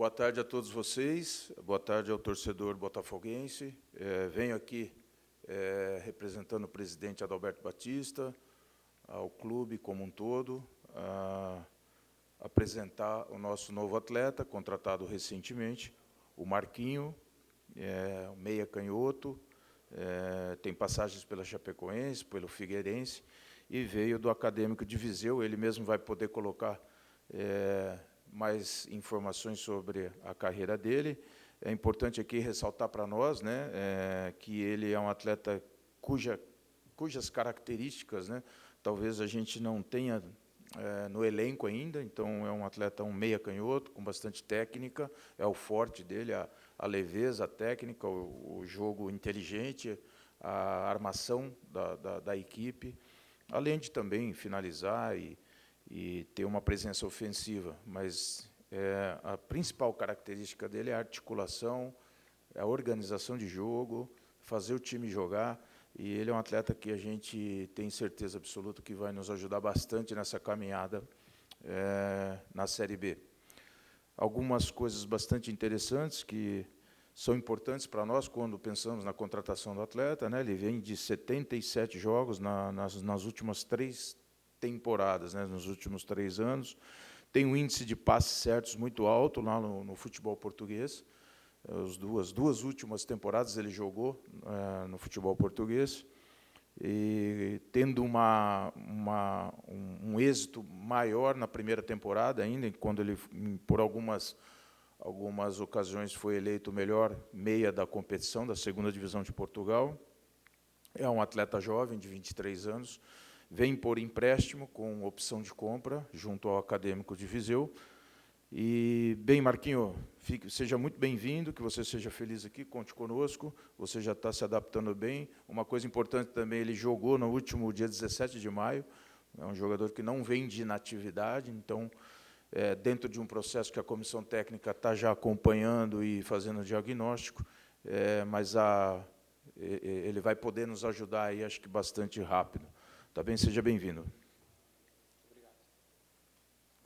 Boa tarde a todos vocês, boa tarde ao torcedor botafoguense. Venho aqui representando o presidente Adalberto Batista, ao clube como um todo, apresentar o nosso novo atleta, contratado recentemente, o Marquinho, o meia canhoto, tem passagens pela Chapecoense, pelo Figueirense, e veio do Acadêmico de Viseu. Ele mesmo vai poder colocar mais informações sobre a carreira dele. É importante aqui ressaltar para nós, que ele é um atleta cujas características, talvez a gente não tenha no elenco ainda. Então, é um atleta, um meia canhoto, com bastante técnica, é o forte dele, a leveza, a técnica, o jogo inteligente, a armação da equipe, além de também finalizar e ter uma presença ofensiva. Mas a principal característica dele é a articulação, a organização de jogo, fazer o time jogar, e ele é um atleta que a gente tem certeza absoluta que vai nos ajudar bastante nessa caminhada na Série B. Algumas coisas bastante interessantes que são importantes para nós quando pensamos na contratação do atleta, Ele vem de 77 jogos nas últimas 3 temporadas, nos últimos 3 anos. Tem um índice de passes certos muito alto lá no futebol português. As duas últimas temporadas ele jogou no futebol português, e tendo um êxito maior na primeira temporada ainda, quando ele, por algumas ocasiões, foi eleito o melhor meia da competição, da segunda divisão de Portugal. É um atleta jovem, de 23 anos, vem por empréstimo com opção de compra junto ao Acadêmico de Viseu. E, bem, Marquinho, seja muito bem-vindo, que você seja feliz aqui, conte conosco, você já está se adaptando bem. Uma coisa importante também, ele jogou no último dia 17 de maio, é um jogador que não vem de inatividade, então, dentro de um processo que a comissão técnica está já acompanhando e fazendo o diagnóstico, mas ele vai poder nos ajudar aí, acho que bastante rápido. Tá bem? Seja bem-vindo.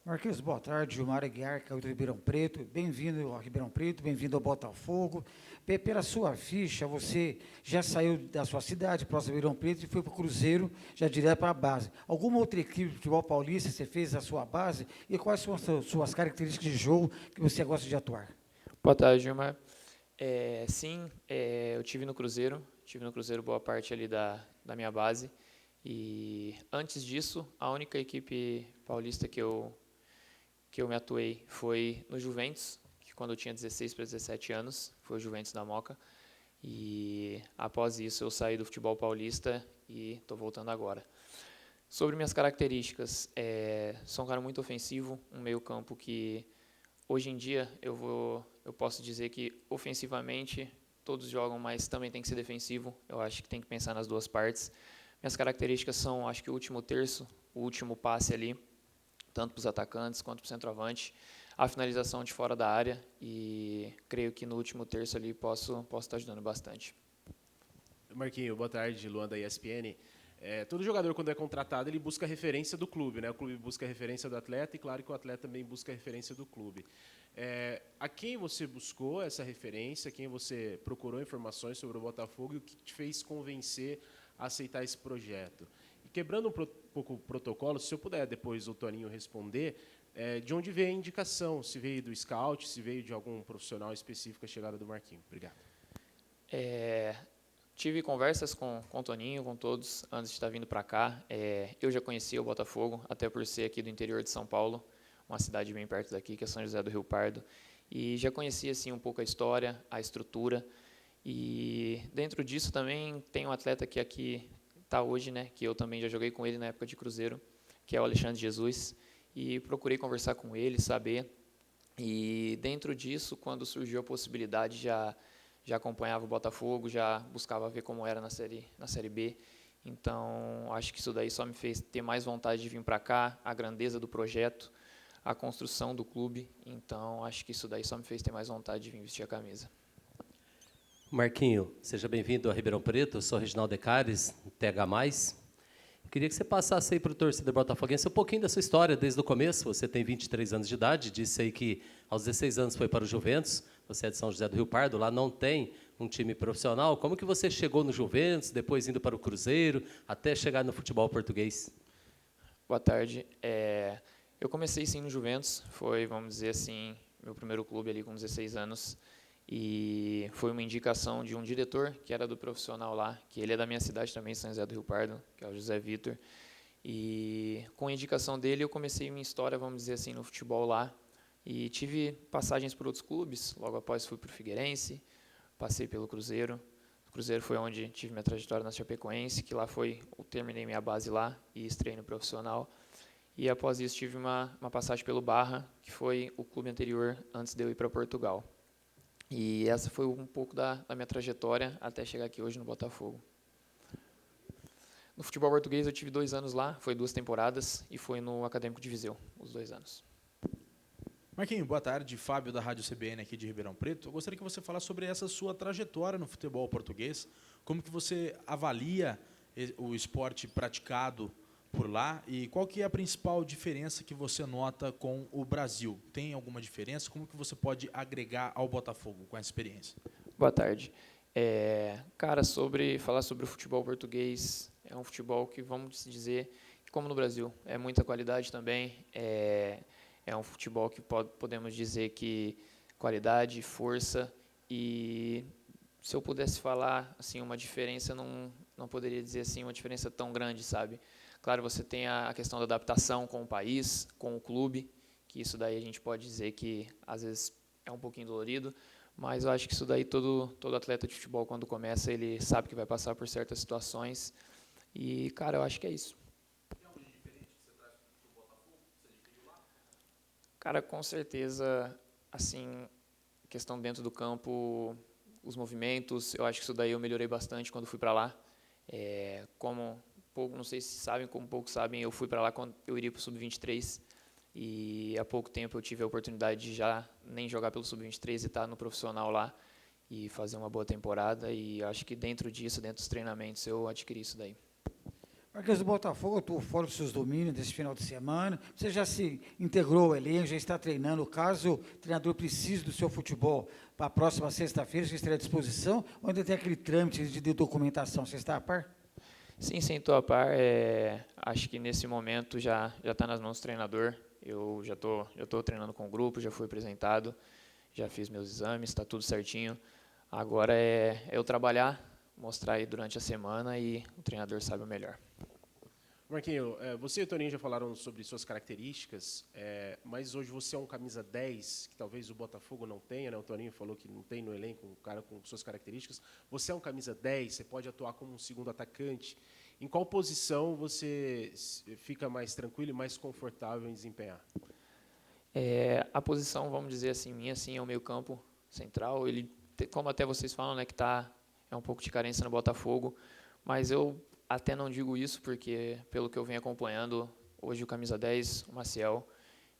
Marquinhos, boa tarde. Gilmar Aguiar, que é do Ribeirão Preto. Bem-vindo ao Ribeirão Preto, bem-vindo ao Botafogo. Pela sua ficha, você já saiu da sua cidade, próximo ao Ribeirão Preto, e foi para o Cruzeiro, já direto para a base. Alguma outra equipe de futebol paulista você fez a sua base? E quais são as suas características de jogo que você gosta de atuar? Boa tarde, Gilmar. Sim, eu tive no Cruzeiro boa parte ali da minha base. E antes disso, a única equipe paulista que eu me atuei foi no Juventus, que quando eu tinha 16 para 17 anos, foi o Juventus da Moca. E após isso eu saí do futebol paulista e estou voltando agora. Sobre minhas características, sou um cara muito ofensivo, um meio campo que hoje em dia eu posso dizer que ofensivamente todos jogam, mas também tem que ser defensivo. Eu acho que tem que pensar nas duas partes. Minhas características são, acho que o último terço, o último passe ali, tanto para os atacantes quanto para o centroavante, a finalização de fora da área, e creio que no último terço ali posso estar ajudando bastante. Marquinho, boa tarde, Luan da ESPN. Todo jogador, quando é contratado, ele busca a referência do clube, O clube busca a referência do atleta e, claro, que o atleta também busca a referência do clube. A quem você buscou essa referência, quem você procurou informações sobre o Botafogo e o que te fez convencer a aceitar esse projeto? E quebrando um pouco o protocolo, se eu puder depois o Toninho responder, de onde veio a indicação? Se veio do scout, se veio de algum profissional específico a chegada do Marquinho? Obrigado. Tive conversas com o Toninho, com todos, antes de estar vindo para cá. Eu já conhecia o Botafogo, até por ser aqui do interior de São Paulo, uma cidade bem perto daqui, que é São José do Rio Pardo. E já conhecia assim, um pouco a história, a estrutura. E dentro disso também tem um atleta que aqui está hoje, que eu também já joguei com ele na época de Cruzeiro, que é o Alexandre Jesus. E procurei conversar com ele, saber. E dentro disso, quando surgiu a possibilidade, já acompanhava o Botafogo, já buscava ver como era na Série B. Então, acho que isso daí só me fez ter mais vontade de vir para cá, a grandeza do projeto, a construção do clube. Então, acho que isso daí só me fez ter mais vontade de vir vestir a camisa. Marquinho, seja bem-vindo a Ribeirão Preto. Eu sou Reginaldo Decares, TH+. Queria que você passasse aí para o torcedor botafoguense um pouquinho da sua história desde o começo. Você tem 23 anos de idade, disse aí que aos 16 anos foi para o Juventus, você é de São José do Rio Pardo, lá não tem um time profissional. Como que você chegou no Juventus, depois indo para o Cruzeiro, até chegar no futebol português? Boa tarde. Eu comecei sim no Juventus, foi, vamos dizer assim, meu primeiro clube ali com 16 anos. E foi uma indicação de um diretor que era do profissional lá, que ele é da minha cidade também, São José do Rio Pardo, que é o José Vitor. E com a indicação dele eu comecei minha história, vamos dizer assim, no futebol lá. E tive passagens por outros clubes, logo após fui para o Figueirense, passei pelo Cruzeiro. O Cruzeiro foi onde tive minha trajetória na Chapecoense, que lá foi, eu terminei minha base lá e estreiei no profissional. E após isso tive uma passagem pelo Barra, que foi o clube anterior antes de eu ir para Portugal. E essa foi um pouco da minha trajetória até chegar aqui hoje no Botafogo. No futebol português eu tive 2 anos lá, foi 2 temporadas, e foi no Acadêmico de Viseu, os 2 anos. Marquinho, boa tarde. Fábio da Rádio CBN aqui de Ribeirão Preto. Eu gostaria que você falasse sobre essa sua trajetória no futebol português. Como que você avalia o esporte praticado por lá e qual que é a principal diferença que você nota com o Brasil? Tem alguma diferença? Como que você pode agregar ao Botafogo com essa experiência? Boa tarde. Cara, falar sobre o futebol português, é um futebol que, vamos dizer, como no Brasil, é muita qualidade também, é um futebol que podemos dizer que qualidade, força, e se eu pudesse falar assim, uma diferença, não poderia dizer assim, uma diferença tão grande, sabe? Claro, você tem a questão da adaptação com o país, com o clube, que isso daí a gente pode dizer que às vezes é um pouquinho dolorido, mas eu acho que isso daí todo atleta de futebol, quando começa, ele sabe que vai passar por certas situações. E, cara, eu acho que é isso. Tem algo de diferente que você traz para o Botafogo? Você adquiriu lá? Cara, com certeza, assim, questão dentro do campo, os movimentos, eu acho que isso daí eu melhorei bastante quando fui para lá. Não sei se sabem, como poucos sabem, eu fui para lá quando eu iria para o Sub-23 e há pouco tempo eu tive a oportunidade de já nem jogar pelo Sub-23 e estar no profissional lá e fazer uma boa temporada, e acho que dentro disso, dentro dos treinamentos, eu adquiri isso daí. Marquinhos do Botafogo, eu estou fora dos seus domínios desse final de semana. Você já se integrou ao elenco, já está treinando. Caso o treinador precise do seu futebol para a próxima sexta-feira, você estaria à disposição? Ou ainda tem aquele trâmite de documentação? Você está a par? Sim, estou a par. Acho que nesse momento já está nas mãos do treinador. Eu já estou treinando com o grupo, já fui apresentado, já fiz meus exames, está tudo certinho. Agora é eu trabalhar, mostrar aí durante a semana e o treinador sabe o melhor. Marquinho, você e o Toninho já falaram sobre suas características, mas hoje você é um camisa 10, que talvez o Botafogo não tenha, né? O Toninho falou que não tem no elenco um cara com suas características. Você é um camisa 10, você pode atuar como um segundo atacante. Em qual posição você fica mais tranquilo e mais confortável em desempenhar? A posição, vamos dizer assim, minha assim, é o meio-campo central. Ele, como até vocês falam, né, que é um pouco de carência no Botafogo, mas eu até não digo isso porque, pelo que eu venho acompanhando, hoje o camisa 10, o Maciel,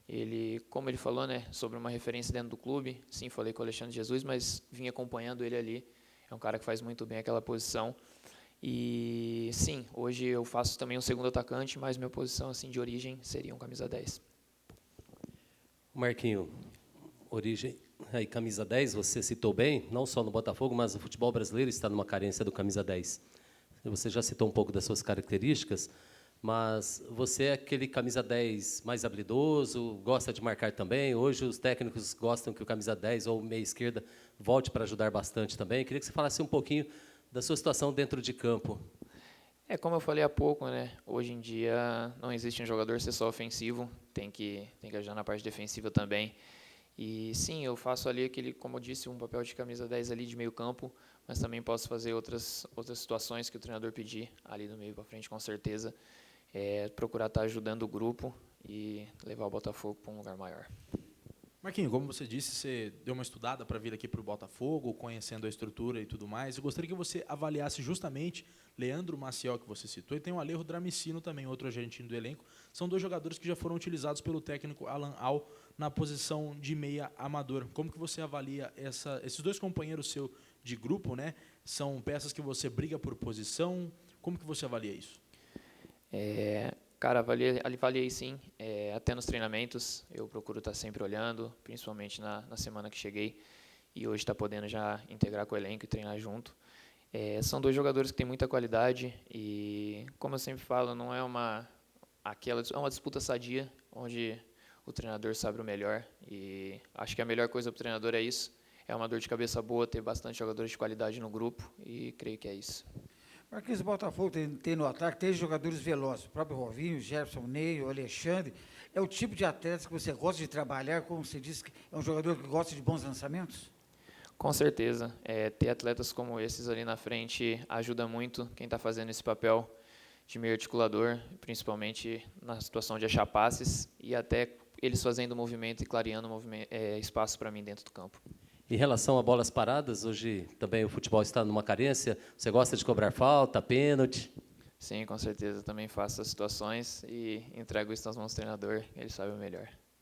ele, como ele falou, né, sobre uma referência dentro do clube, sim, falei com o Alexandre Jesus, mas vim acompanhando ele ali. É um cara que faz muito bem aquela posição. E sim, hoje eu faço também um segundo atacante, mas minha posição assim de origem seria um camisa 10. Marquinho, origem aí, camisa 10, você citou bem, não só no Botafogo, mas o futebol brasileiro está numa carência do camisa 10. Você já citou um pouco das suas características, mas você é aquele camisa 10 mais habilidoso, gosta de marcar também. Hoje os técnicos gostam que o camisa 10 ou meia esquerda volte para ajudar bastante também. Queria que você falasse um pouquinho da sua situação dentro de campo. Como eu falei há pouco, né? Hoje em dia não existe um jogador ser só ofensivo, tem que ajudar na parte defensiva também. E sim, eu faço ali aquele, como eu disse, um papel de camisa 10 ali de meio campo, mas também posso fazer outras situações que o treinador pedir ali do meio para frente, com certeza. Procurar estar ajudando o grupo e levar o Botafogo para um lugar maior. Marquinho, como você disse, você deu uma estudada para vir aqui para o Botafogo, conhecendo a estrutura e tudo mais. Eu gostaria que você avaliasse justamente Leandro Maciel, que você citou, e tem o Alejo Dramicino também, outro argentino do elenco. São 2 jogadores que já foram utilizados pelo técnico Alan Al na posição de meia amador. Como que você avalia esses 2 companheiros seu de grupo, né? São peças que você briga por posição. Como que você avalia isso? Cara, avaliei sim, até nos treinamentos, eu procuro estar sempre olhando, principalmente na semana que cheguei, e hoje está podendo já integrar com o elenco e treinar junto. São dois jogadores que têm muita qualidade e, como eu sempre falo, não é uma disputa sadia, onde o treinador sabe o melhor, e acho que a melhor coisa para o treinador é isso, é uma dor de cabeça boa, ter bastante jogadores de qualidade no grupo, e creio que é isso. Marquinhos, Botafogo tem no ataque 3 jogadores velozes, o próprio Rovinho, o Gerson, o Ney, o Alexandre. É o tipo de atleta que você gosta de trabalhar, como você disse, que é um jogador que gosta de bons lançamentos? Com certeza, ter atletas como esses ali na frente ajuda muito quem está fazendo esse papel de meio articulador, principalmente na situação de achar passes e até eles fazendo movimento e clareando espaço para mim dentro do campo. Em relação a bolas paradas, hoje também o futebol está numa carência. Você gosta de cobrar falta, pênalti? Sim, com certeza, também faço essas situações e entrego isso nas mãos do treinador, ele sabe o melhor.